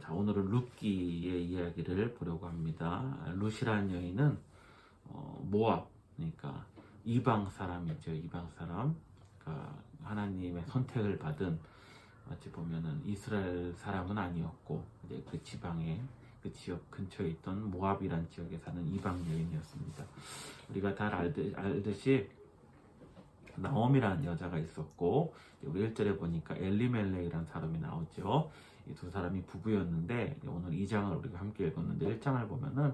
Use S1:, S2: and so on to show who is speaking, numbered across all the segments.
S1: 자, 오늘은 룻기의 이야기를 보려고 합니다. 룻이라는 여인은 모압, 그러니까 이방 사람이죠. 이방 사람. 그러니까 하나님의 선택을 받은, 어찌 보면은 이스라엘 사람은 아니었고 이제 그 지방에, 그 지역 근처에 있던 모압이란 지역에 사는 이방 여인이었습니다. 우리가 다 알듯이 나옴이라는 여자가 있었고, 우리 1절에 보니까 엘리멜렉이라는 사람이 나오죠. 이 두 사람이 부부였는데, 오늘 2장을 우리가 함께 읽었는데 1장을 보면은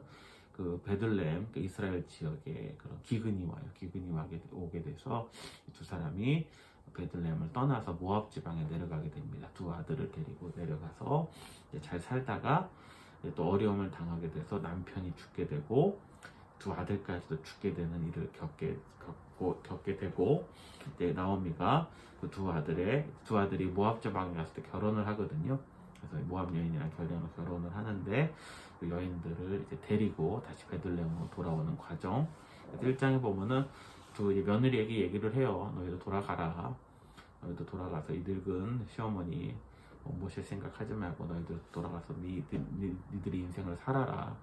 S1: 그 베들레헴, 그 이스라엘 지역에 그런 기근이 와요. 기근이 오게 돼서 이 두 사람이 베들레헴을 떠나서 모압 지방에 내려가게 됩니다. 두 아들을 데리고 내려가서 이제 잘 살다가 이제 또 어려움을 당하게 돼서 남편이 죽게 되고 두 아들까지도 죽게 되는 일을 겪게 되고, 이제 나오미가 그 두 아들이 모압 지방에 갔을 때 결혼을 하거든요. 그래서 모압 여인이랑 결혼을 하는데 그 여인들을 이제 데리고 다시 베들레헴으로 돌아오는 과정. 1장에 보면은 두 며느리에게 얘기를 해요. 너희도 돌아가라. 너희도 돌아가서 이 늙은 시어머니 모실 생각하지 말고 너희들 돌아가서 니들이 인생을 살아라.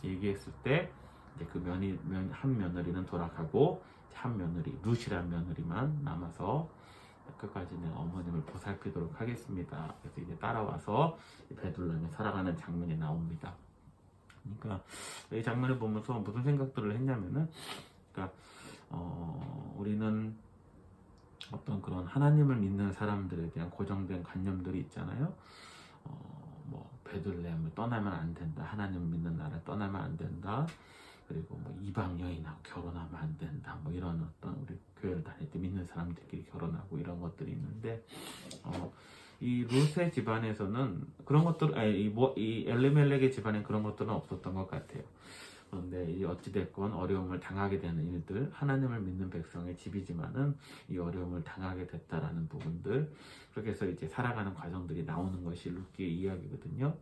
S1: 얘기했을 때 이제 그 한 며느리는 돌아가고 한 며느리, 룻이란 며느리만 남아서 끝까지 내 어머님을 보살피도록 하겠습니다. 그래서 이제 따라와서 베들레헴에 살아가는 장면이 나옵니다. 그러니까 이 장면을 보면서 무슨 생각들을 했냐면은, 그러니까 우리는 어떤 그런 하나님을 믿는 사람들에 대한 고정된 관념들이 있잖아요. 뭐 베들레헴을 떠나면 안 된다. 하나님을 믿는 나라를 떠나면 안 된다. 그리고 뭐 이방 여인하고 결혼하면 안 된다. 뭐 이런 어떤 우리 교회를 다닐 때 믿는 사람들끼리 결혼하고 이런 것들이 있는데, 이 룻의 집안에서는 그런 것들, 이 엘리멜렉의 집안에 그런 것들은 없었던 것 같아요. 그런데 이 어찌됐건 어려움을 당하게 되는 일들, 하나님을 믿는 백성의 집이지만은 이 어려움을 당하게 됐다라는 부분들, 그렇게 해서 이제 살아가는 과정들이 나오는 것이 룻기의 이야기거든요.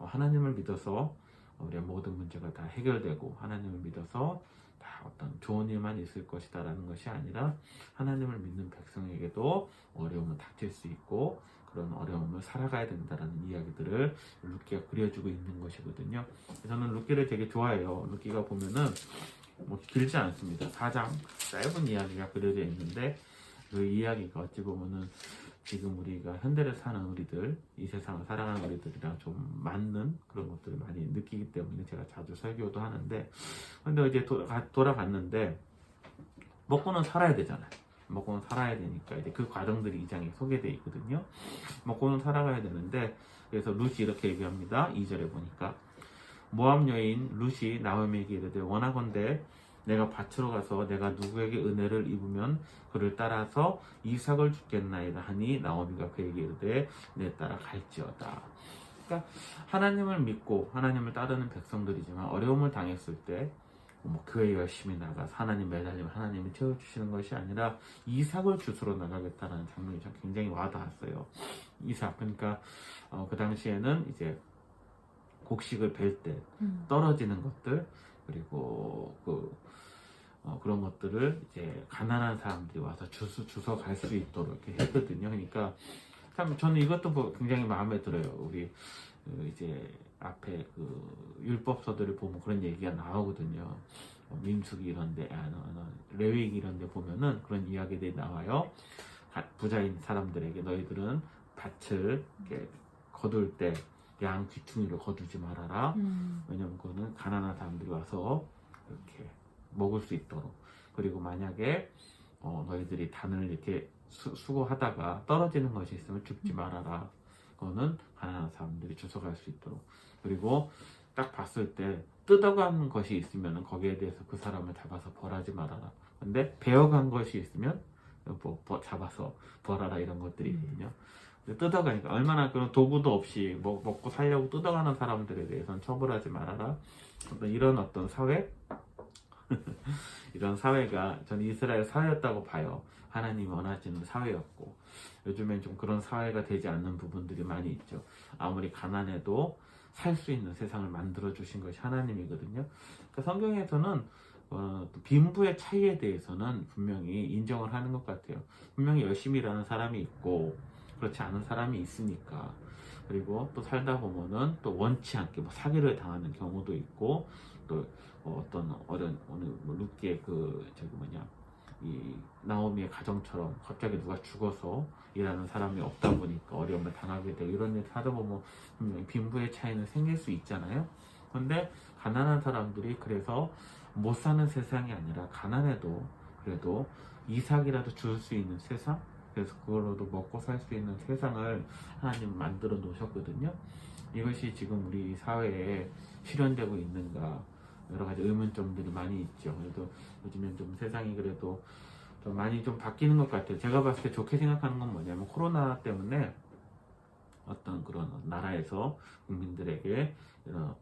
S1: 하나님을 믿어서 우리의 모든 문제가 다 해결되고, 하나님을 믿어서 다 어떤 좋은 일만 있을 것이다라는 것이 아니라 하나님을 믿는 백성에게도 어려움을 닥칠 수 있고 그런 어려움을 살아가야 된다라는 이야기들을 룻기가 그려주고 있는 것이거든요. 저는 룻기를 되게 좋아해요. 룻기가 보면은 뭐 길지 않습니다. 4장 짧은 이야기가 그려져 있는데, 그 이야기가 어찌 보면은 지금 우리가 현대를 사는 우리들, 이 세상을 살아가는 우리들이랑 좀 맞는 그런 것들을 많이 느끼기 때문에 제가 자주 설교도 하는데, 근데 이제 돌아갔는데 먹고는 살아야 되잖아요. 먹고는 살아야 되니까 이제 그 과정들이 이 장에 소개되어 있거든요. 먹고는 살아가야 되는데, 그래서 룻이 이렇게 얘기합니다. 2절에 보니까 모압 여인 룻이 나오미에게 이르되 원하건대 내가 밭으로 가서 내가 누구에게 은혜를 입으면 그를 따라서 이삭을 주겠나이다 하니 나오미가 그에게 이르되 내 따라 갈지어다. 그러니까 하나님을 믿고 하나님을 따르는 백성들이지만 어려움을 당했을 때 뭐 교회 열심히 나가서 하나님 매달리면 하나님이 채워주시는 것이 아니라 이삭을 주스러 나가겠다는 장면이 굉장히 와닿았어요. 이삭, 그러니까 그 당시에는 이제 곡식을 벨 때 떨어지는 것들, 그리고 그런 것들을 이제 가난한 사람들이 와서 주워 갈 수 있도록 이렇게 했거든요. 그러니까 참 저는 이것도 굉장히 마음에 들어요. 우리 이제 앞에 그 율법서들을 보면 그런 얘기가 나오거든요. 민수기 이런데, 레위기 이런데 보면은 그런 이야기들이 나와요. 부자인 사람들에게 너희들은 밭을 이렇게 거둘 때 양 귀퉁이를 거두지 말아라. 왜냐면 그거는 가난한 사람들이 와서 이렇게 먹을 수 있도록. 그리고 만약에 너희들이 단을 이렇게 수고하다가 떨어지는 것이 있으면 줍지 말아라. 그거는 가난한 사람들이 주워갈 수 있도록. 그리고 딱 봤을 때 뜯어간 것이 있으면 거기에 대해서 그 사람을 잡아서 벌하지 말아라. 근데 베어간 것이 있으면 잡아서 벌하라, 이런 것들이 있거든요. 뜯어가니까 얼마나 그런 도구도 없이 먹고 살려고 뜯어가는 사람들에 대해서는 처벌하지 말아라. 이런 어떤 사회 이런 사회가 저는 이스라엘 사회였다고 봐요. 하나님이 원하시는 사회였고, 요즘엔 좀 그런 사회가 되지 않는 부분들이 많이 있죠. 아무리 가난해도 살 수 있는 세상을 만들어 주신 것이 하나님이거든요. 그러니까 성경에서는 빈부의 차이에 대해서는 분명히 인정을 하는 것 같아요. 분명히 열심히 일하는 사람이 있고, 그렇지 않은 사람이 있으니까. 그리고 또 살다 보면은 또 원치 않게 뭐 사기를 당하는 경우도 있고, 또 어떤 어떤 오늘 뭐 룻기의 그 저기 뭐냐 이 나오미의 가정처럼 갑자기 누가 죽어서 일하는 사람이 없다 보니까 어려움을 당하게 되고, 이런 일 하다 보면 분명히 빈부의 차이는 생길 수 있잖아요. 근데 가난한 사람들이 그래서 못 사는 세상이 아니라 가난해도 그래도 이삭이라도 줄 수 있는 세상, 그래서 그걸로도 먹고 살 수 있는 세상을 하나님 만들어 놓으셨거든요. 이것이 지금 우리 사회에 실현되고 있는가, 여러 가지 의문점들이 많이 있죠. 그래도 요즘엔 좀 세상이 그래도 좀 많이 좀 바뀌는 것 같아요. 제가 봤을 때 좋게 생각하는 건 뭐냐면, 코로나 때문에 어떤 그런 나라에서 국민들에게 이런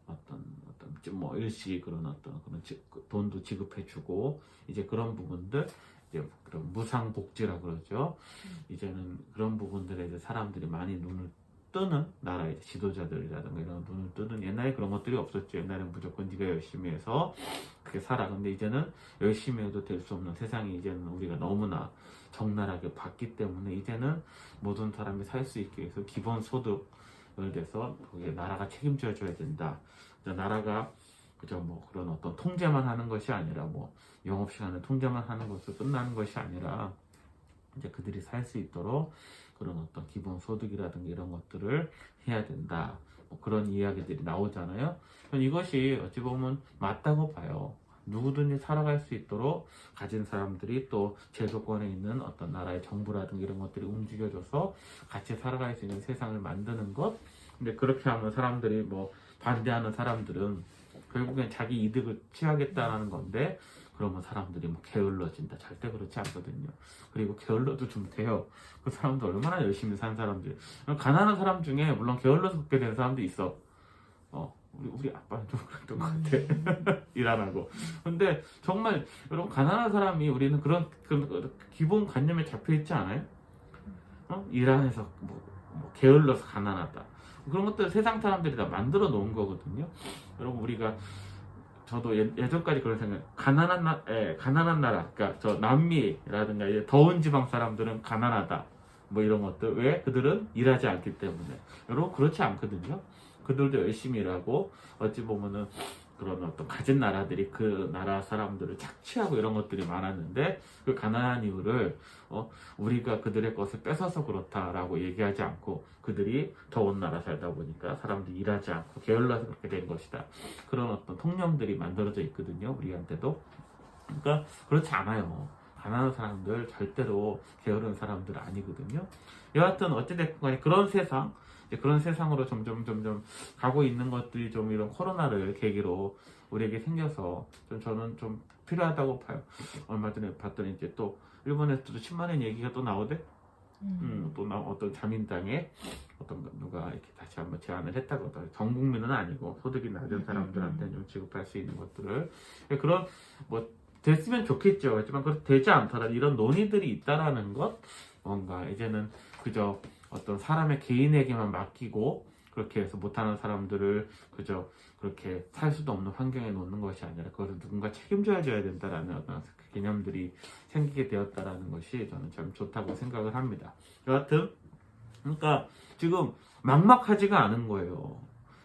S1: 어떤 뭐 일시 그런 돈도 지급해주고, 이제 그런 부분들, 이제 그런 무상복지라 그러죠. 이제는 그런 부분들에 이제 사람들이 많이 눈을 뜨는, 나라의 지도자들이라든가 이런 눈을 뜨는, 옛날에 그런 것들이 없었죠. 옛날엔 무조건 네가 열심히 해서 그렇게 살아. 근데 이제는 열심히 해도 될 수 없는 세상이 이제는 우리가 너무나 적나라하게 봤기 때문에, 이제는 모든 사람이 살 수 있게 해서 기본소득을 돼서 거기에 나라가 책임져 줘야 된다. 나라가 그저 뭐 그런 어떤 통제만 하는 것이 아니라, 뭐 영업시간을 통제만 하는 것으로 끝나는 것이 아니라, 이제 그들이 살 수 있도록 그런 어떤 기본소득이라든가 이런 것들을 해야 된다. 뭐 그런 이야기들이 나오잖아요. 이것이 어찌 보면 맞다고 봐요. 누구든지 살아갈 수 있도록 가진 사람들이 또 제도권에 있는 어떤 나라의 정부라든가 이런 것들이 움직여줘서 같이 살아갈 수 있는 세상을 만드는 것. 근데 그렇게 하면 사람들이 뭐 반대하는 사람들은 결국엔 자기 이득을 취하겠다라는 건데, 그러면 사람들이 뭐 게을러진다. 절대 그렇지 않거든요. 그리고 게을러도 좀 돼요. 그 사람도 얼마나 열심히 산 사람들. 가난한 사람 중에 물론 게을러서 그렇게 된 사람도 있어. 우리 아빠는 좀 그랬던 것 같아. 일 안 하고. 근데 정말 여러분, 가난한 사람이, 우리는 그런 기본 관념에 잡혀 있지 않아요? 일 안 해서 뭐 게을러서 가난하다. 그런 것들 세상 사람들이 다 만들어 놓은 거거든요. 여러분, 우리가 저도 예전까지 그런 생각, 가난한 나라, 그러니까 저 남미라든가 이제 더운 지방 사람들은 가난하다. 뭐 이런 것들. 왜? 그들은 일하지 않기 때문에. 여러분, 그렇지 않거든요. 그들도 열심히 일하고, 어찌 보면은 그런 어떤 가진 나라들이 그 나라 사람들을 착취하고 이런 것들이 많았는데, 그 가난한 이유를 우리가 그들의 것을 뺏어서 그렇다라고 얘기하지 않고, 그들이 더운 나라 살다 보니까 사람들이 일하지 않고 게을러서 그렇게 된 것이다. 그런 어떤 통념들이 만들어져 있거든요, 우리한테도. 그러니까 그렇지 않아요. 가난한 사람들 절대로 게으른 사람들 아니거든요. 여하튼 어찌됐건 간에 그런 세상, 그런 세상으로 점점 가고 있는 것들이 좀 이런 코로나를 계기로 우리에게 생겨서 저는 좀 필요하다고 봐요. 얼마 전에 봤더니 이제 또 일본에서도 10만 원 얘기가 또 나오대. 또 어떤 자민당에 누가 이렇게 다시 한번 제안을 했다고. 전 국민은 아니고 소득이 낮은 사람들한테 좀 지급할 수 있는 것들을. 그런 뭐 됐으면 좋겠죠. 하지만 그렇게 되지 않더라도 이런 논의들이 있다라는 것, 뭔가 이제는 그저 어떤 사람의 개인에게만 맡기고 그렇게 해서 못하는 사람들을 그저 그렇게 살 수도 없는 환경에 놓는 것이 아니라, 그것을 누군가 책임져야 된다라는 어떤 개념들이 생기게 되었다라는 것이 저는 참 좋다고 생각을 합니다. 여하튼 그러니까 지금 막막하지가 않은 거예요.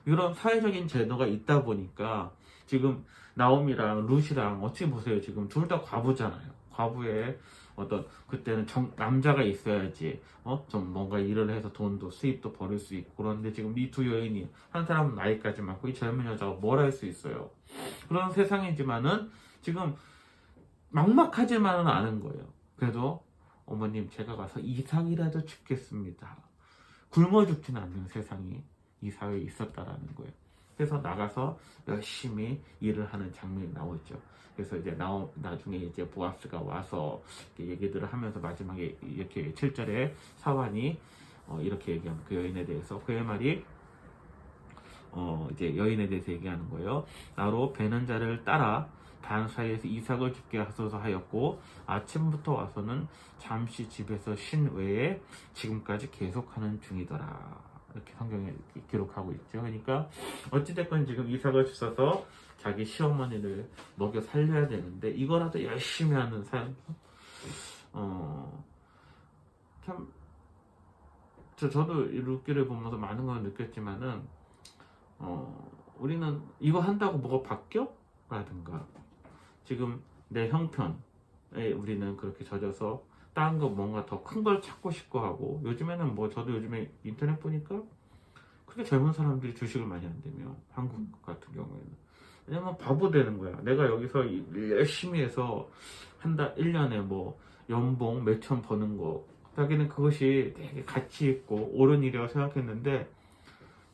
S1: 이런 사회적인 제도가 있다 보니까 지금 나옴이랑 룻이랑 어찌 보세요. 지금 둘 다 과부잖아요. 과부에 어떤 그때는 남자가 있어야지 좀 뭔가 일을 해서 돈도 수입도 벌을 수 있고, 그런데 지금 이 두 여인이, 한 사람은 나이까지 많고 이 젊은 여자가 뭘 할 수 있어요. 그런 세상이지만은 지금 막막하지만은 않은 거예요. 그래도 어머님, 제가 가서 이삭이라도 줍겠습니다. 굶어 죽지는 않는 세상이 이 사회에 있었다라는 거예요. 그래서 나가서 열심히 일을 하는 장면이 나오죠. 그래서 이제 나중에 이제 보아스가 와서 얘기들을 하면서 마지막에 이렇게 7절에 사환이 이렇게 얘기하면, 그 여인에 대해서, 그의 말이 이제 여인에 대해서 얘기하는 거예요. 나로 배는 자를 따라 단 사이에서 이삭을 죽게 하소서 하였고, 아침부터 와서는 잠시 집에서 쉰 외에 지금까지 계속하는 중이더라. 이렇게 성경에 기록하고 있죠. 그러니까 어찌됐건 지금 이삭을 주셔서 자기 시어머니를 먹여 살려야 되는데, 이거라도 열심히 하는 삶, 참 저도 이 룻기를 보면서 많은 걸 느꼈지만은 우리는 이거 한다고 뭐가 바뀌어? 라든가 지금 내 형편에 우리는 그렇게 젖어서 다른 거 뭔가 더 큰 걸 찾고 싶고 하고 요즘에는 뭐 저도 요즘에 인터넷 보니까 그렇게 젊은 사람들이 주식을 많이 한다며 한국 같은 경우에는 왜냐면 바보 되는 거야. 내가 여기서 일 열심히 해서 한 달 1년에 뭐 연봉 몇천 버는 거 자기는 그것이 되게 가치 있고 옳은 일이라고 생각했는데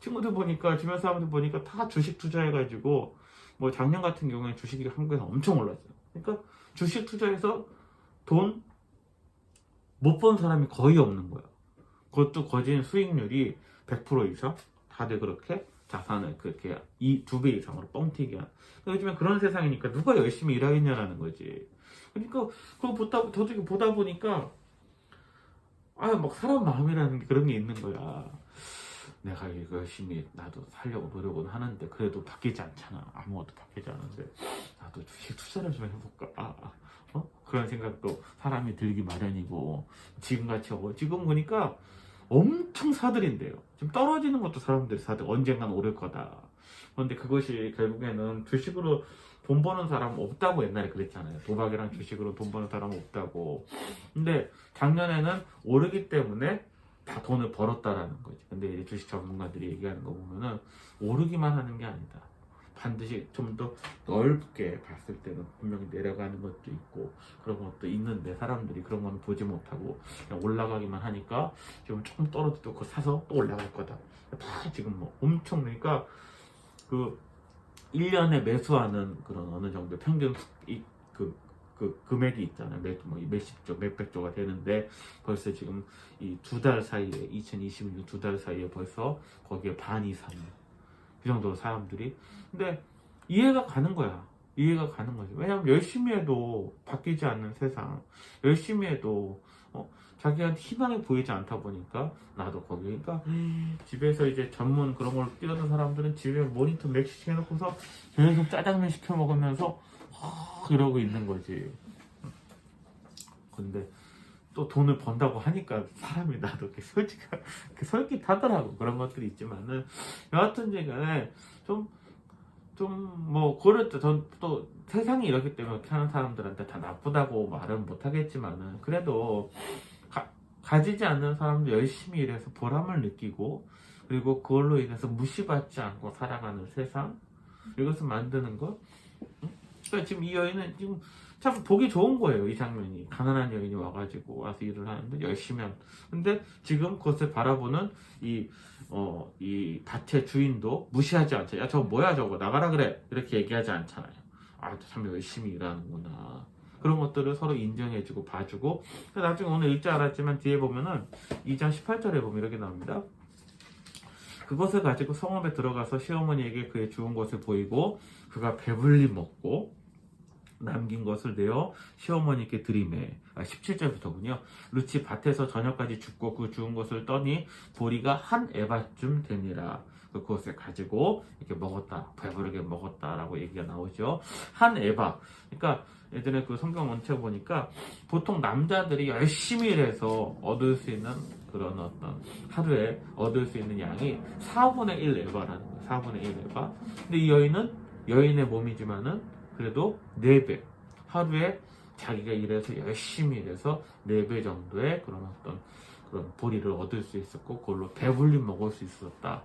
S1: 친구들 보니까 주변 사람들 보니까 다 주식 투자해가지고 뭐 작년 같은 경우에 주식이 한국에서 엄청 올랐어요. 그러니까 주식 투자해서 돈 못 번 사람이 거의 없는 거야. 그것도 거진 수익률이 100% 이상 다들 그렇게 자산을 그렇게 2배 이상으로 뻥튀기 한. 요즘에 그런 세상이니까 누가 열심히 일하겠냐라는 거지. 그러니까 그거 저도 이거 보다 보니까 막 사람 마음이라는 게 그런 게 있는 거야. 내가 이거 열심히 나도 살려고 노력은 하는데 그래도 바뀌지 않잖아. 아무것도 바뀌지 않은데 나도 주식 투자를 좀 해볼까? 그런 생각도 사람이 들기 마련이고 지금같이 지금 보니까 엄청 사들인데요. 지금 떨어지는 것도 사람들이 사들 언젠간 오를 거다. 그런데 그것이 결국에는 주식으로 돈 버는 사람 없다고 옛날에 그랬잖아요. 도박이랑 주식으로 돈 버는 사람 없다고. 근데 작년에는 오르기 때문에 다 돈을 벌었다라는 거지. 근데 이제 주식 전문가들이 얘기하는 거 보면은 오르기만 하는 게 아니다. 반드시 좀 더 넓게 봤을 때는 분명히 내려가는 것도 있고 그런 것도 있는데 사람들이 그런 거는 보지 못하고 그냥 올라가기만 하니까 지금 조금 떨어져도 그거 사서 또 올라갈 거다. 다 지금 뭐 엄청 그러니까 그 1년에 매수하는 그런 어느 정도 평균 그 금액이 있잖아요. 뭐 몇십 조, 몇백 조가 되는데 벌써 지금 이 2달 사이에 2026년 2달 사이에 벌써 거기에 반 이상 그 정도로 사람들이 근데 이해가 가는 거야. 이해가 가는 거지. 왜냐면 열심히 해도 바뀌지 않는 세상 열심히 해도 자기한테 희망이 보이지 않다 보니까 나도 거기 그러니까 집에서 이제 전문 그런 걸 뛰어든 사람들은 집에 모니터 맥시식 해놓고서 계속 짜장면 시켜 먹으면서 이러고 있는 거지. 근데 또 돈을 번다고 하니까 사람이 나도 이렇게 솔깃하더라고. 그런 것들이 있지만은 여하튼 간에 뭐 그렇죠. 전또 세상이 이렇기 때문에 그렇게 하는 사람들한테 다 나쁘다고 말은 못하겠지만은 그래도 가지지 않는 사람도 열심히 일해서 보람을 느끼고 그리고 그걸로 인해서 무시받지 않고 살아가는 세상 이것을 만드는 것. 그러니까 지금 이 여인은 지금 참 보기 좋은 거예요. 이 장면이 가난한 여인이 와가지고 와서 일을 하는데 열심히 한. 근데 지금 그것을 바라보는 이 밭의 주인도 무시하지 않죠. 야 저거 뭐야 저거 나가라 그래 이렇게 얘기하지 않잖아요. 참 열심히 일하는구나. 그런 것들을 서로 인정해주고 봐주고 나중에 오늘 읽지 않았지만 뒤에 보면은 2장 18절에 보면 이렇게 나옵니다. 그것을 가지고 성읍에 들어가서 시어머니에게 그의 주운 것을 보이고 그가 배불리 먹고 남긴 것을 내어 시어머니께 드리매. 17절부터군요. 룻이 밭에서 저녁까지 죽고 그 주운 것을 떠니 보리가 한 에바쯤 되니라. 그것을 가지고 이렇게 먹었다. 배부르게 먹었다라고 얘기가 나오죠. 한 에바. 그러니까 예전에 그 성경 원체 보니까 보통 남자들이 열심히 일해서 얻을 수 있는 그런 어떤 하루에 얻을 수 있는 양이 4분의 1 에바라는 거예요. 4분의 1 에바. 근데 이 여인은 여인의 몸이지만은 그래도 4배. 하루에 자기가 일해서 열심히 일해서 4배 정도의 그런 어떤 그런 보리를 얻을 수 있었고 그걸로 배불리 먹을 수 있었다.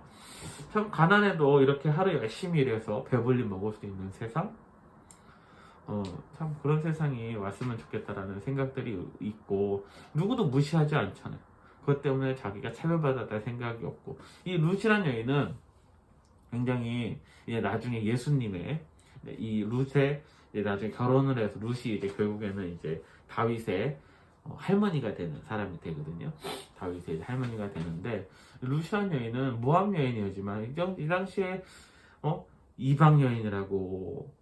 S1: 참 가난해도 이렇게 하루 열심히 일해서 배불리 먹을 수 있는 세상? 참 그런 세상이 왔으면 좋겠다라는 생각들이 있고 누구도 무시하지 않잖아요. 그것 때문에 자기가 차별받았다는 생각이 없고 이 룻이라는 여인은 굉장히 이제 나중에 예수님의 이 룻의 이제 나중에 결혼을 해서 룻이 이제 결국에는 이제 다윗의 할머니가 되는 사람이 되거든요. 다윗의 이제 할머니가 되는데 룻이라는 여인은 모압 여인이었지만 이 당시에 이방 여인이라고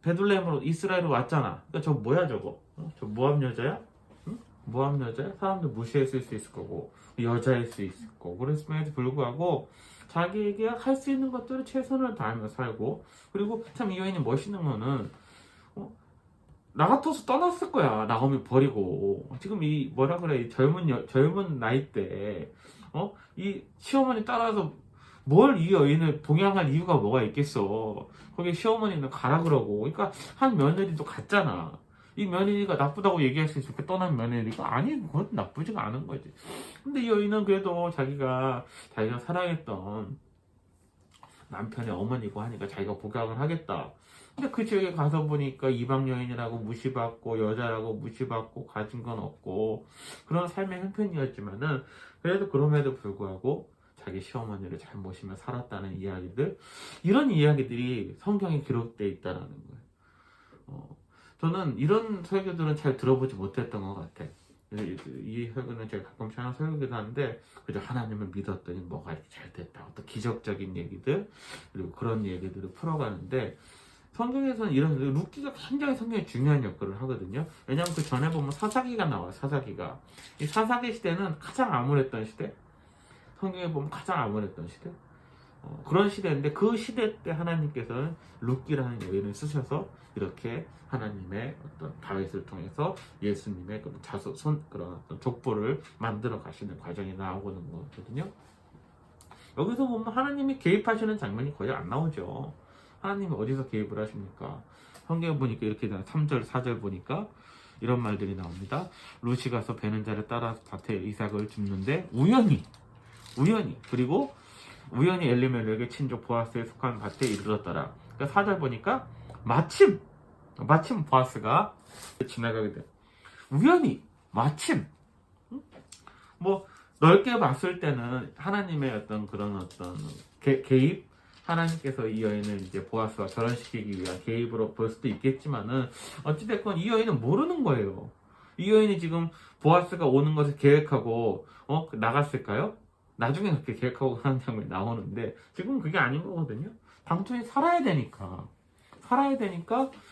S1: 베들레헴으로 이스라엘로 왔잖아. 그러니까 저 뭐야 저거? 저 모압 여자야? 응? 모압 여자야? 사람들 무시했을 수 있을 거고 여자일 수 있을 거고 그랬음에도 불구하고 자기에게 할 수 있는 것들을 최선을 다하며 살고 그리고 참 이 여인이 멋있는 거는 나 같아서 떠났을 거야. 나오미 버리고. 지금 이 뭐라 그래, 이 젊은 나이 때 이 시어머니 따라서 뭘 이 여인을 동양할 이유가 뭐가 있겠어. 거기 시어머니는 가라 그러고. 그러니까 한 며느리도 갔잖아. 이 며느리가 나쁘다고 얘기할 수 있을까? 떠난 며느리가 아니, 그건 나쁘지가 않은 거지. 근데 이 여인은 그래도 자기가 사랑했던 남편의 어머니고 하니까 자기가 복양을 하겠다. 근데 그 지역에 가서 보니까 이방 여인이라고 무시받고 여자라고 무시받고 가진 건 없고 그런 삶의 형편이었지만은 그래도 그럼에도 불구하고 자기 시어머니를 잘 모시며 살았다는 이야기들, 이런 이야기들이 성경에 기록되어 있다라는 거예요. 저는 이런 설교들은 잘 들어보지 못했던 것 같아. 이 설교는 제가 가끔씩 하는 설교기도 한데 그저 하나님을 믿었더니 뭐가 이렇게 잘 됐다, 어떤 기적적인 얘기들, 그리고 그런 얘기들을 풀어가는데, 성경에서는 이런 룻기가 굉장히 성경에 중요한 역할을 하거든요. 왜냐하면 그 전에 보면 사사기가 나와요. 사사기가, 이 사사기 시대는 가장 암울했던 시대, 성경에 보면 가장 암울했던 시대, 그런 시대인데 그 시대 때 하나님께서는 룻기라는 여인을 쓰셔서 이렇게 하나님의 어떤 다윗을 통해서 예수님의 그런 어떤 족보를 만들어 가시는 과정이 나오는 거거든요. 여기서 보면 하나님이 개입하시는 장면이 거의 안 나오죠. 하나님이 어디서 개입을 하십니까? 성경에 보니까 이렇게 3절 4절 보니까 이런 말들이 나옵니다. 룻이 가서 베는 자를 따라서 밭에 이삭을 줍는데 우연히, 그리고 우연히 엘리멜렉의 친족 보아스에 속한 밭에 이르렀더라. 그러니까 4절 보니까 마침 보아스가 지나가게 돼. 우연히, 마침. 뭐 넓게 봤을 때는 하나님의 어떤 그런 어떤 개입, 하나님께서 이 여인을 이제 보아스와 결혼시키기 위한 개입으로 볼 수도 있겠지만은, 어찌됐건 이 여인은 모르는 거예요. 이 여인이 지금 보아스가 오는 것을 계획하고 나갔을까요? 나중에 그렇게 계획하고 가는 장면이 나오는데 지금 그게 아닌 거거든요. 당초에 살아야 되니까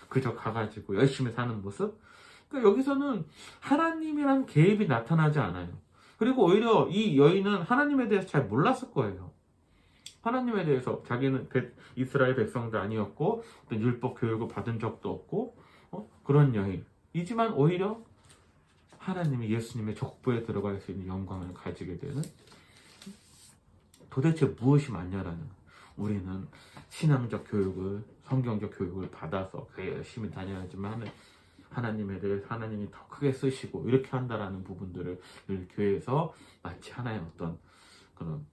S1: 그저 가가지고 열심히 사는 모습. 그러니까 여기서는 하나님이란 개입이 나타나지 않아요. 그리고 오히려 이 여인은 하나님에 대해서 잘 몰랐을 거예요. 하나님에 대해서 자기는 이스라엘 백성도 아니었고 어떤 율법 교육을 받은 적도 없고 그런 여인이지만 오히려 하나님이 예수님의 족보에 들어갈 수 있는 영광을 가지게 되는, 도대체 무엇이 맞냐라는, 우리는 신앙적 교육을, 성경적 교육을 받아서 교회 열심히 다녀야지만 하나님에 대해서 하나님이 더 크게 쓰시고 이렇게 한다라는 부분들을 교회에서 마치 하나의 어떤 그런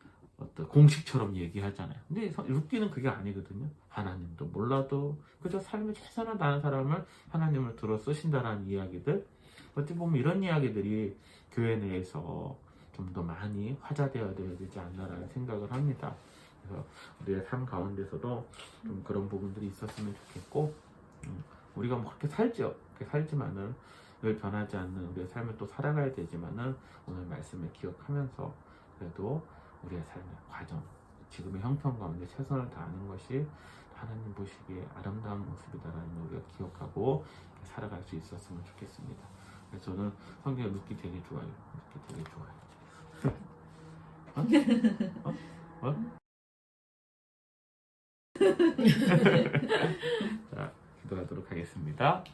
S1: 공식처럼 얘기하잖아요. 근데 룻기는 그게 아니거든요. 하나님도 몰라도 그저 삶에 최선을 다하는 사람을 하나님을 들어 쓰신다라는 이야기들, 어찌 보면 이런 이야기들이 교회 내에서 좀 더 많이 화자되어야 되지 않나라는 생각을 합니다. 그래서 우리의 삶 가운데서도 좀 그런 부분들이 있었으면 좋겠고, 우리가 뭐 그렇게 살죠. 그렇게 살지만은 늘 변하지 않는 우리의 삶을 또 살아가야 되지만은 오늘 말씀을 기억하면서 그래도 우리의 삶의 과정, 지금의 형편 가운데 최선을 다하는 것이 하나님 보시기에 아름다운 모습이다라는 걸 우리가 기억하고 살아갈 수 있었으면 좋겠습니다. 그래서 저는 성경 룻기 되게 좋아요. 룻기 되게 좋아요. 자, 기도하도록 하겠습니다.